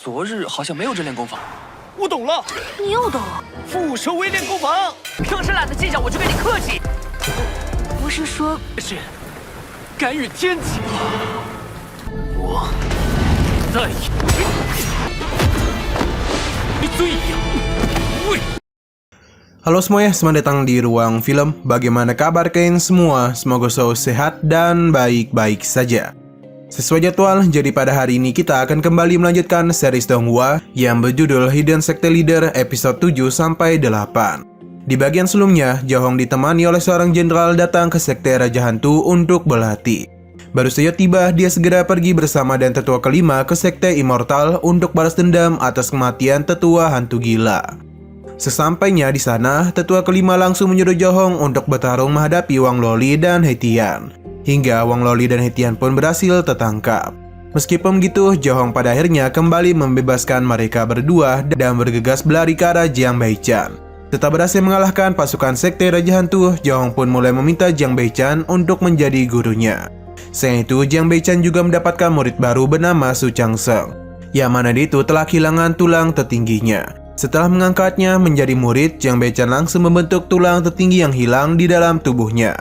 昨日好像没有这练功法。我懂了，你又懂了？副手为练功房。平时懒得计较，我就跟你客气。不是说是敢与天齐，我再也最阳为。 Halo semuanya, selamat datang di Ruang Film. Bagaimana kabar kalian semua? Semoga selalu sehat dan baik-baik saja. Sesuai jadwal, jadi pada hari ini kita akan kembali melanjutkan series Donghua yang berjudul Hidden Secte Leader episode 7-8. Di bagian sebelumnya, Jahong ditemani oleh seorang jenderal datang ke Sekte Raja Hantu untuk berlatih. Baru saja tiba, dia segera pergi bersama dan tetua kelima ke Sekte Immortal untuk balas dendam atas kematian tetua hantu gila. Sesampainya di sana, tetua kelima langsung menyuruh Jahong untuk bertarung menghadapi Wang Loli dan Hetian. Hingga Wang Loli dan Hetian pun berhasil tertangkap. Meskipun begitu, Jahong pada akhirnya kembali membebaskan mereka berdua dan bergegas berlari ke arah Jiang Baichan. Setelah berhasil mengalahkan pasukan Sekte Raja Hantu, Jahong pun mulai meminta Jiang Baichan untuk menjadi gurunya. Selain itu, Jiang Baichan juga mendapatkan murid baru bernama Su Changseng, yang mana dia itu telah kehilangan tulang tertingginya. Setelah mengangkatnya menjadi murid, Jiang Baichan langsung membentuk tulang tertinggi yang hilang di dalam tubuhnya.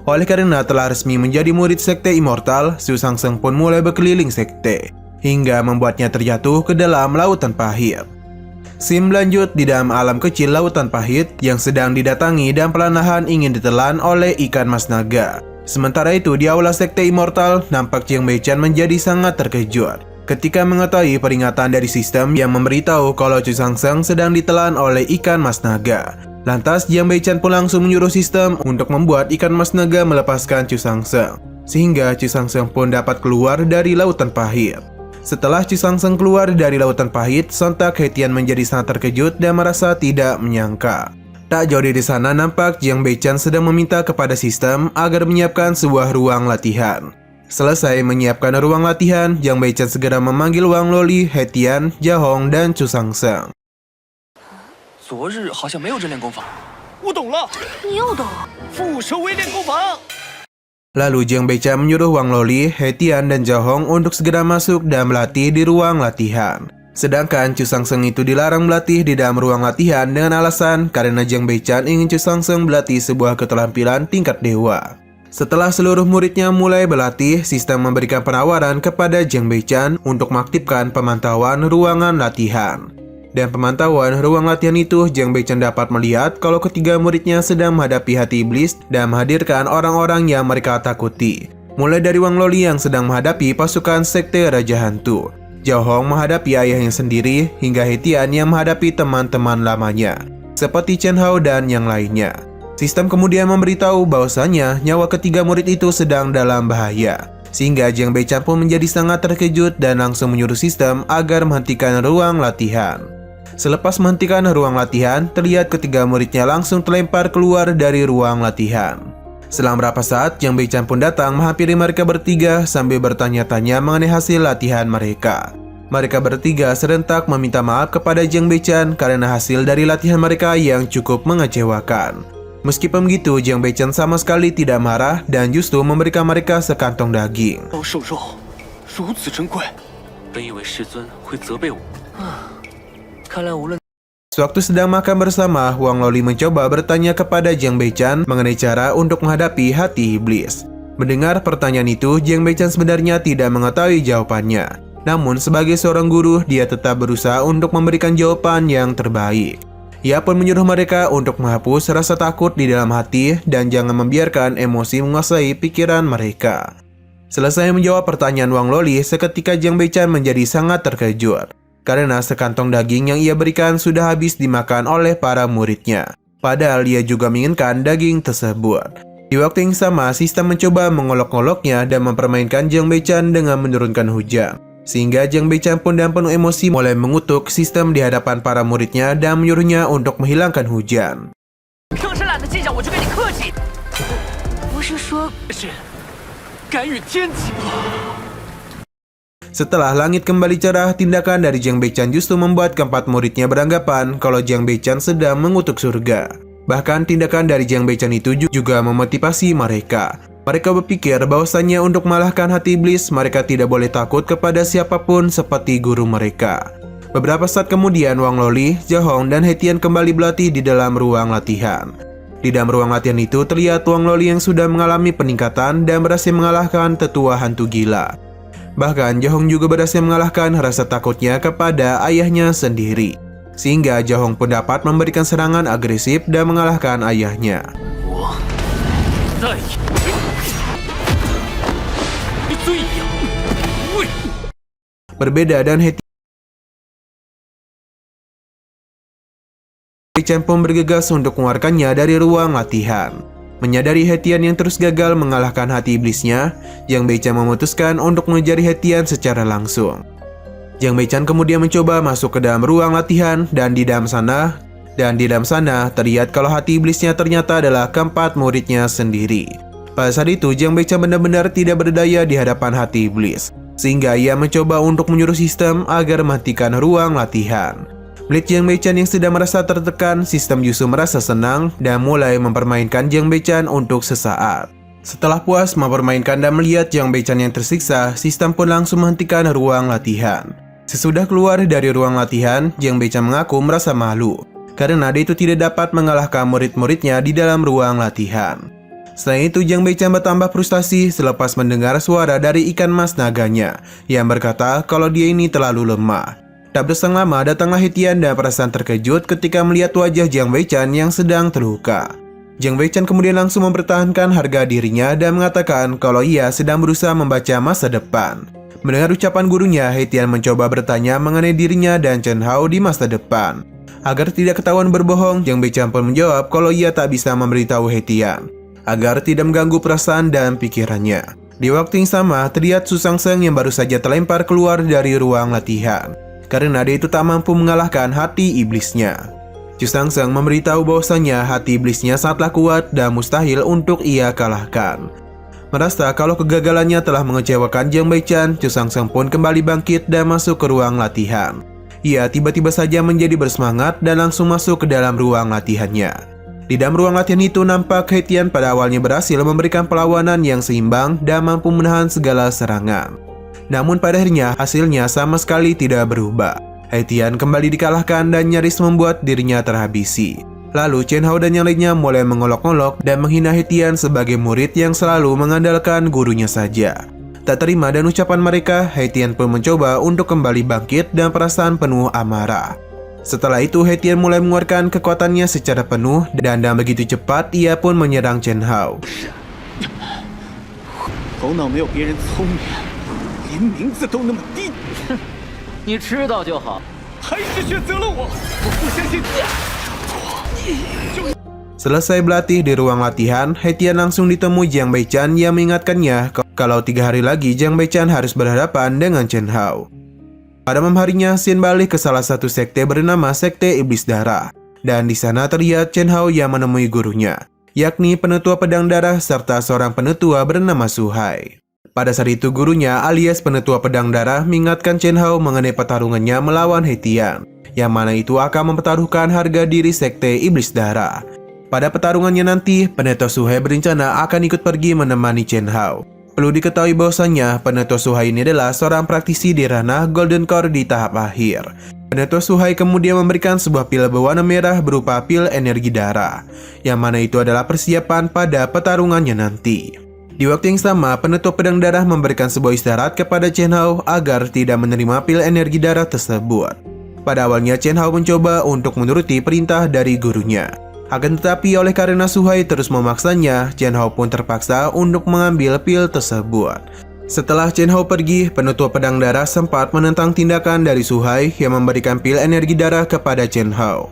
Oleh karena telah resmi menjadi murid Sekte Immortal, Su Changseng pun mulai berkeliling sekte, hingga membuatnya terjatuh ke dalam lautan pahit. Scene berlanjut di dalam alam kecil lautan pahit yang sedang didatangi dan perlahan ingin ditelan oleh ikan mas naga. Sementara itu di aula Sekte Immortal, nampak Jiang Baichan menjadi sangat terkejut ketika mengetahui peringatan dari sistem yang memberitahu kalau Su Changseng sedang ditelan oleh ikan mas naga. Lantas Jiang Baichan pun langsung menyuruh sistem untuk membuat ikan mas naga melepaskan Su Changseng, sehingga Su Changseng pun dapat keluar dari lautan pahit. Setelah Su Changseng keluar dari lautan pahit, sontak Hetian menjadi sangat terkejut dan merasa tidak menyangka. Tak jauh dari sana nampak Jiang Baichan sedang meminta kepada sistem agar menyiapkan sebuah ruang latihan. Selesai menyiapkan ruang latihan, Jiang Baichan segera memanggil Wang Loli, Hetian, Jahong, dan Su Changseng. 昨日好像没有这练功法。我懂了，你又懂了？副手为练功房。 Lalu Jiang Baichan menyuruh Wang Loli, Hetian, dan Jahong untuk segera masuk dan berlatih di ruang latihan. Sedangkan Su Changseng itu dilarang berlatih di dalam ruang latihan dengan alasan karena Jiang Baichan ingin Su Changseng berlatih sebuah keterampilan tingkat dewa. Setelah seluruh muridnya mulai berlatih, sistem memberikan penawaran kepada Jiang Baichan untuk mengaktifkan pemantauan ruangan latihan. Dan pemantauan ruang latihan itu, Jiang Baichan dapat melihat kalau ketiga muridnya sedang menghadapi hati iblis dan menghadirkan orang-orang yang mereka takuti. Mulai dari Wang Loli yang sedang menghadapi pasukan Sekte Raja Hantu, Jahong menghadapi ayahnya sendiri, hingga Hetian yang menghadapi teman-teman lamanya, seperti Chen Hao dan yang lainnya. Sistem kemudian memberitahu bahwasanya nyawa ketiga murid itu sedang dalam bahaya. Sehingga Jiang Baichan pun menjadi sangat terkejut dan langsung menyuruh sistem agar menghentikan ruang latihan. Selepas menghentikan ruang latihan, terlihat ketiga muridnya langsung terlempar keluar dari ruang latihan. Selang beberapa saat, Jiang Baichan pun datang menghampiri mereka bertiga sambil bertanya-tanya mengenai hasil latihan mereka. Mereka bertiga serentak meminta maaf kepada Jiang Baichan karena hasil dari latihan mereka yang cukup mengecewakan. Meskipun begitu, Jiang Baichan sama sekali tidak marah dan justru memberikan mereka sekantong daging. 要瘦肉，如此珍贵，本以为师尊会责备我。 看来无论 Sewaktu sedang makan bersama, Wang Loli mencoba bertanya kepada Jiang Baichan mengenai cara untuk menghadapi hati iblis. Mendengar pertanyaan itu, Jiang Baichan sebenarnya tidak mengetahui jawabannya. Namun sebagai seorang guru, dia tetap berusaha untuk memberikan jawaban yang terbaik. Ia pun menyuruh mereka untuk menghapus rasa takut di dalam hati dan jangan membiarkan emosi menguasai pikiran mereka. Selesai menjawab pertanyaan Wang Loli, seketika Jiang Baichan menjadi sangat terkejut karena sekantong daging yang ia berikan sudah habis dimakan oleh para muridnya. Padahal dia juga menginginkan daging tersebut. Di waktu yang sama, sistem mencoba mengolok-oloknya dan mempermainkan Jiang Baichan dengan menurunkan hujan. Sehingga Jiang Baichan pun dengan penuh emosi mulai mengutuk sistem di hadapan para muridnya dan menyuruhnya untuk menghilangkan hujan. 平时懒得计较，我就跟你客气。不是说是敢与天齐。 Setelah langit kembali cerah, tindakan dari Jiang Baichan justru membuat keempat muridnya beranggapan kalau Jiang Baichan sedang mengutuk surga. Bahkan tindakan dari Jiang Baichan itu juga memotivasi mereka. Mereka berpikir bahwasannya untuk mengalahkan hati iblis, mereka tidak boleh takut kepada siapapun seperti guru mereka. Beberapa saat kemudian, Wang Loli, Zhao, dan He Tian kembali berlatih di dalam ruang latihan. Di dalam ruang latihan itu terlihat Wang Loli yang sudah mengalami peningkatan dan berhasil mengalahkan tetua hantu gila. Bahkan Zhao juga berhasil mengalahkan rasa takutnya kepada ayahnya sendiri. Sehingga Zhao pun dapat memberikan serangan agresif dan mengalahkan ayahnya. Berbeda dan He Tian pun bergegas untuk mengeluarkannya dari ruang latihan. Menyadari He Tian yang terus gagal mengalahkan hati iblisnya, Jiang Beichan memutuskan untuk mengejar He Tian secara langsung. Jiang Beichan kemudian mencoba masuk ke dalam ruang latihan dan di dalam sana terlihat kalau hati iblisnya ternyata adalah keempat muridnya sendiri. Pada saat itu Jiang Beichan benar-benar tidak berdaya di hadapan hati iblis, sehingga ia mencoba untuk menyuruh sistem agar mematikan ruang latihan. Melihat Jiang Beichan yang sudah merasa tertekan, sistem justru merasa senang dan mulai mempermainkan Jiang Beichan untuk sesaat. Setelah puas mempermainkan dan melihat Jiang Beichan yang tersiksa, sistem pun langsung menghentikan ruang latihan. Sesudah keluar dari ruang latihan, Jiang Beichan mengaku merasa malu karena dia itu tidak dapat mengalahkan murid-muridnya di dalam ruang latihan. Selain itu, Jiang Beichan bertambah frustasi selepas mendengar suara dari ikan mas naganya yang berkata kalau dia ini terlalu lemah. Tak berselang lama datanglah He Tian dan perasaan terkejut ketika melihat wajah Jiang Beichan yang sedang terluka. Jiang Beichan kemudian langsung mempertahankan harga dirinya dan mengatakan kalau ia sedang berusaha membaca masa depan. Mendengar ucapan gurunya, He Tian mencoba bertanya mengenai dirinya dan Chen Hao di masa depan. Agar tidak ketahuan berbohong, Jiang Beichan pun menjawab kalau ia tak bisa memberitahu He Tian agar tidak mengganggu perasaan dan pikirannya. Di waktu yang sama, terlihat Su Shangsheng yang baru saja terlempar keluar dari ruang latihan karena dia itu tak mampu mengalahkan hati iblisnya. Su Shangsheng memberitahu bahwasanya hati iblisnya sangatlah kuat dan mustahil untuk ia kalahkan. Merasa kalau kegagalannya telah mengecewakan Jiang Beichan, Su Shangsheng pun kembali bangkit dan masuk ke ruang latihan. Ia tiba-tiba saja menjadi bersemangat dan langsung masuk ke dalam ruang latihannya. Di dalam ruang latihan itu nampak He Tian pada awalnya berhasil memberikan perlawanan yang seimbang dan mampu menahan segala serangan. Namun pada akhirnya hasilnya sama sekali tidak berubah. He Tian kembali dikalahkan dan nyaris membuat dirinya terhabisi. Lalu Chen Hao dan yang lainnya mulai mengolok-olok dan menghina He Tian sebagai murid yang selalu mengandalkan gurunya saja. Tak terima dan ucapan mereka, He Tian pun mencoba untuk kembali bangkit dan perasaan penuh amarah. Setelah itu He Tian mulai mengeluarkan kekuatannya secara penuh dan begitu cepat ia pun menyerang Chen Hao. 名字都那么低，你知道就好，还是选择了我。我不相信。Selesai berlatih di ruang latihan, He Tian langsung ditemui Jiang Beichan yang mengingatkannya kalau 3 hari lagi Jiang Beichan harus berhadapan dengan Chen Hao. Pada malam harinya, Xin balik ke salah satu sekte bernama Sekte Iblis Darah, dan di sana terlihat Chen Hao yang menemui gurunya, yakni penetua pedang darah serta seorang penetua bernama Su Hai. Pada saat itu gurunya alias penetua pedang darah mengingatkan Chen Hao mengenai pertarungannya melawan He Tian, yang mana itu akan mempertaruhkan harga diri Sekte Iblis Darah. Pada pertarungannya nanti, penetua Su Hai berencana akan ikut pergi menemani Chen Hao. Perlu diketahui bahwasanya penetua Su Hai ini adalah seorang praktisi di ranah Golden Core di tahap akhir. Penetua Su Hai kemudian memberikan sebuah pil berwarna merah berupa pil energi darah, yang mana itu adalah persiapan pada pertarungannya nanti. Di waktu yang sama, penetua pedang darah memberikan sebuah isyarat kepada Chen Hao agar tidak menerima pil energi darah tersebut. Pada awalnya Chen Hao mencoba untuk menuruti perintah dari gurunya. Akan tetapi oleh karena Su Hai terus memaksanya, Chen Hao pun terpaksa untuk mengambil pil tersebut. Setelah Chen Hao pergi, penetua pedang darah sempat menentang tindakan dari Su Hai yang memberikan pil energi darah kepada Chen Hao.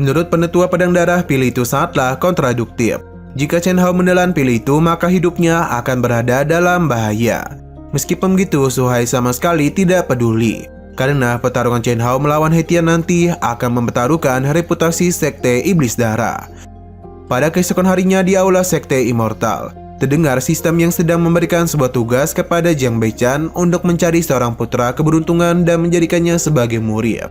Menurut penetua pedang darah, pil itu sangatlah kontraduktif. Jika Chen Hao menelan pil itu, maka hidupnya akan berada dalam bahaya. Meskipun begitu, Su Hai sama sekali tidak peduli, karena pertarungan Chen Hao melawan He Tian nanti akan mempertaruhkan reputasi Sekte Iblis Darah. Pada keesokan harinya di aula Sekte Immortal, terdengar sistem yang sedang memberikan sebuah tugas kepada Jiang Beichan untuk mencari seorang putra keberuntungan dan menjadikannya sebagai murid.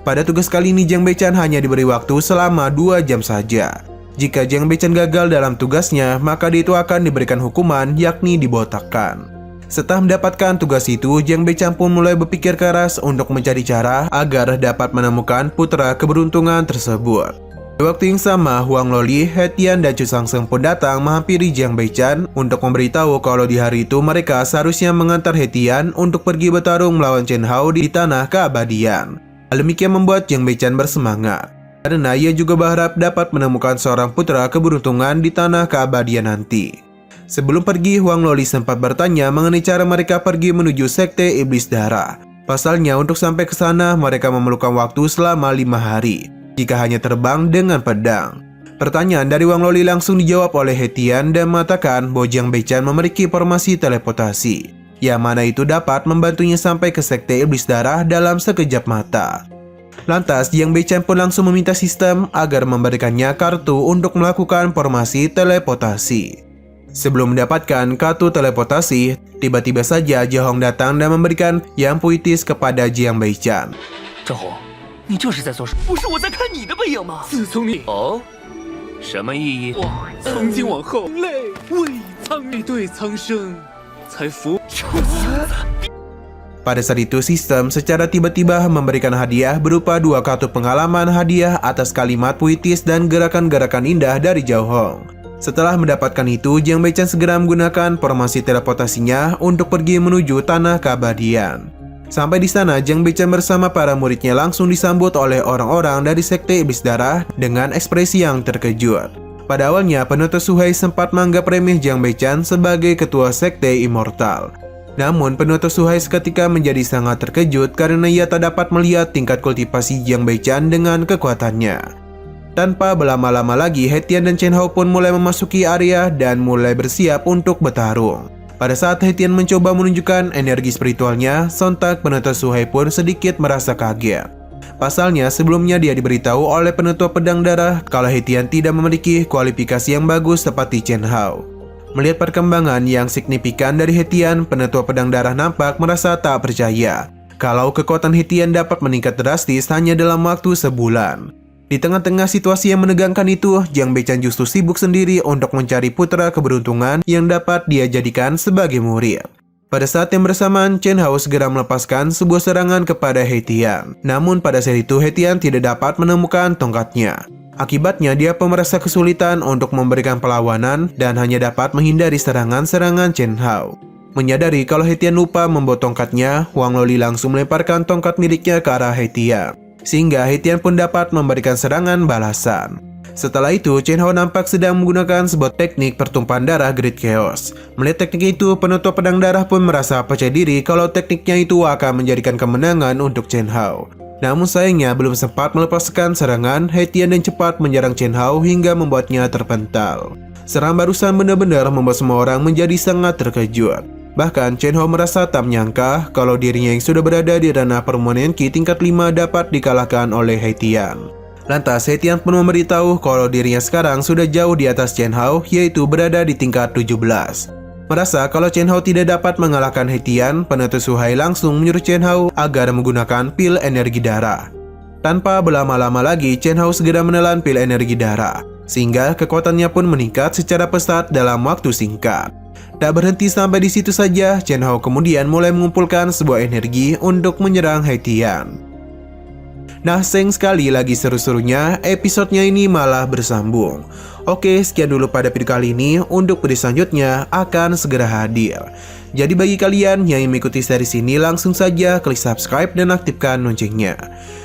Pada tugas kali ini Jiang Beichan hanya diberi waktu selama 2 jam saja. Jika Jiang Beichan gagal dalam tugasnya, maka dia itu akan diberikan hukuman yakni dibotakkan. Setelah mendapatkan tugas itu, Jiang Beichan pun mulai berpikir keras untuk mencari cara agar dapat menemukan putra keberuntungan tersebut. Di waktu yang sama, Huang Loli, He Tian, dan Chu Shangsheng pun datang menghampiri Jiang Beichan untuk memberitahu kalau di hari itu mereka seharusnya mengantar He Tian untuk pergi bertarung melawan Chen Hao di tanah keabadian. Hal demikian membuat Jiang Beichan bersemangat, karena ia juga berharap dapat menemukan seorang putra keberuntungan di tanah keabadian nanti. Sebelum pergi, Huang Loli sempat bertanya mengenai cara mereka pergi menuju Sekte Iblis Darah. Pasalnya, untuk sampai ke sana, mereka memerlukan waktu selama 5 hari, jika hanya terbang dengan pedang. Pertanyaan dari Huang Loli langsung dijawab oleh He Tian dan mengatakan bahwa Jiang Beichan memiliki formasi teleportasi, yang mana itu dapat membantunya sampai ke Sekte Iblis Darah dalam sekejap mata. Lantas, Jiang Beichan pun langsung meminta sistem agar memberikannya kartu untuk melakukan formasi teleportasi. Sebelum mendapatkan kartu teleportasi, tiba-tiba saja Zhao Hong datang dan memberikan yang puitis kepada Jiang Beichan. 郑红，你这是在做什么？不是我在看你的背影吗？自从你哦，什么意义？我从今往后泪为苍一对苍生，才服。 Pada saat itu, sistem secara tiba-tiba memberikan hadiah berupa 2 kartu pengalaman hadiah atas kalimat puitis dan gerakan-gerakan indah dari Zhao Hong. Setelah mendapatkan itu, Jiang Beichan segera menggunakan formasi teleportasinya untuk pergi menuju tanah keabadian. Sampai di sana, Jiang Beichan bersama para muridnya langsung disambut oleh orang-orang dari Sekte Iblis Darah dengan ekspresi yang terkejut. Pada awalnya, penuntut Suhai sempat menganggap remeh Jiang Beichan sebagai ketua Sekte Immortal. Namun, penuntut Suhai seketika menjadi sangat terkejut karena ia tak dapat melihat tingkat kultivasi Jiang Beichan dengan kekuatannya. Tanpa berlama-lama lagi, He Tian dan Chen Hao pun mulai memasuki area dan mulai bersiap untuk bertarung. Pada saat He Tian mencoba menunjukkan energi spiritualnya, sontak penuntut Suhai pun sedikit merasa kaget. Pasalnya, sebelumnya dia diberitahu oleh penuntut pedang darah kalau He Tian tidak memiliki kualifikasi yang bagus seperti Chen Hao. Melihat perkembangan yang signifikan dari He Tian, penuntut pedang darah nampak merasa tak percaya kalau kekuatan He Tian dapat meningkat drastis hanya dalam waktu sebulan. Di tengah-tengah situasi yang menegangkan itu, Jiang Beichan justru sibuk sendiri untuk mencari putra keberuntungan yang dapat dia jadikan sebagai murid. Pada saat yang bersamaan, Chen Hao segera melepaskan sebuah serangan kepada He Tian. Namun pada saat itu, He Tian tidak dapat menemukan tongkatnya. Akibatnya, dia pun merasa kesulitan untuk memberikan perlawanan dan hanya dapat menghindari serangan-serangan Chen Hao. Menyadari kalau He Tian lupa membawa tongkatnya, Huang Loli langsung melemparkan tongkat miliknya ke arah He Tian, sehingga He Tian pun dapat memberikan serangan balasan. Setelah itu, Chen Hao nampak sedang menggunakan sebuah teknik pertumpahan darah Great Chaos. Melihat teknik itu, penuntut pedang darah pun merasa percaya diri kalau tekniknya itu akan menjadikan kemenangan untuk Chen Hao. Namun sayangnya belum sempat melepaskan serangan, He Tian dan cepat menyerang Chen Hao hingga membuatnya terpental. Serangan barusan benar-benar membuat semua orang menjadi sangat terkejut. Bahkan Chen Hao merasa tak menyangka kalau dirinya yang sudah berada di ranah permanen Qi tingkat 5 dapat dikalahkan oleh He Tian. Lantas He Tian pun memberitahu kalau dirinya sekarang sudah jauh di atas Chen Hao, yaitu berada di tingkat 17. Merasa kalau Chen Hao tidak dapat mengalahkan He Tian, penuntut Suhai langsung menyuruh Chen Hao agar menggunakan pil energi darah. Tanpa berlama-lama lagi, Chen Hao segera menelan pil energi darah, sehingga kekuatannya pun meningkat secara pesat dalam waktu singkat. Tak berhenti sampai di situ saja, Chen Hao kemudian mulai mengumpulkan sebuah energi untuk menyerang He Tian. Nah, sayang sekali lagi seru-serunya, episodenya ini malah bersambung. Oke, sekian dulu pada video kali ini. Untuk video selanjutnya akan segera hadir. Jadi bagi kalian yang ingin mengikuti series ini, langsung saja klik subscribe dan aktifkan loncengnya.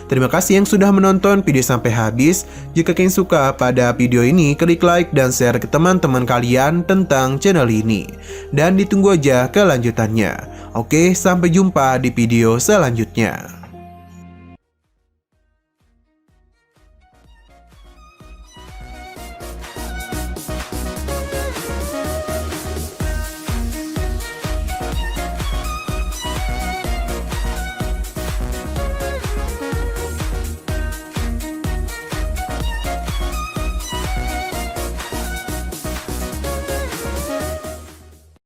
Terima kasih yang sudah menonton video sampai habis. Jika kalian suka pada video ini, klik like dan share ke teman-teman kalian tentang channel ini. Dan ditunggu aja kelanjutannya. Oke, sampai jumpa di video selanjutnya.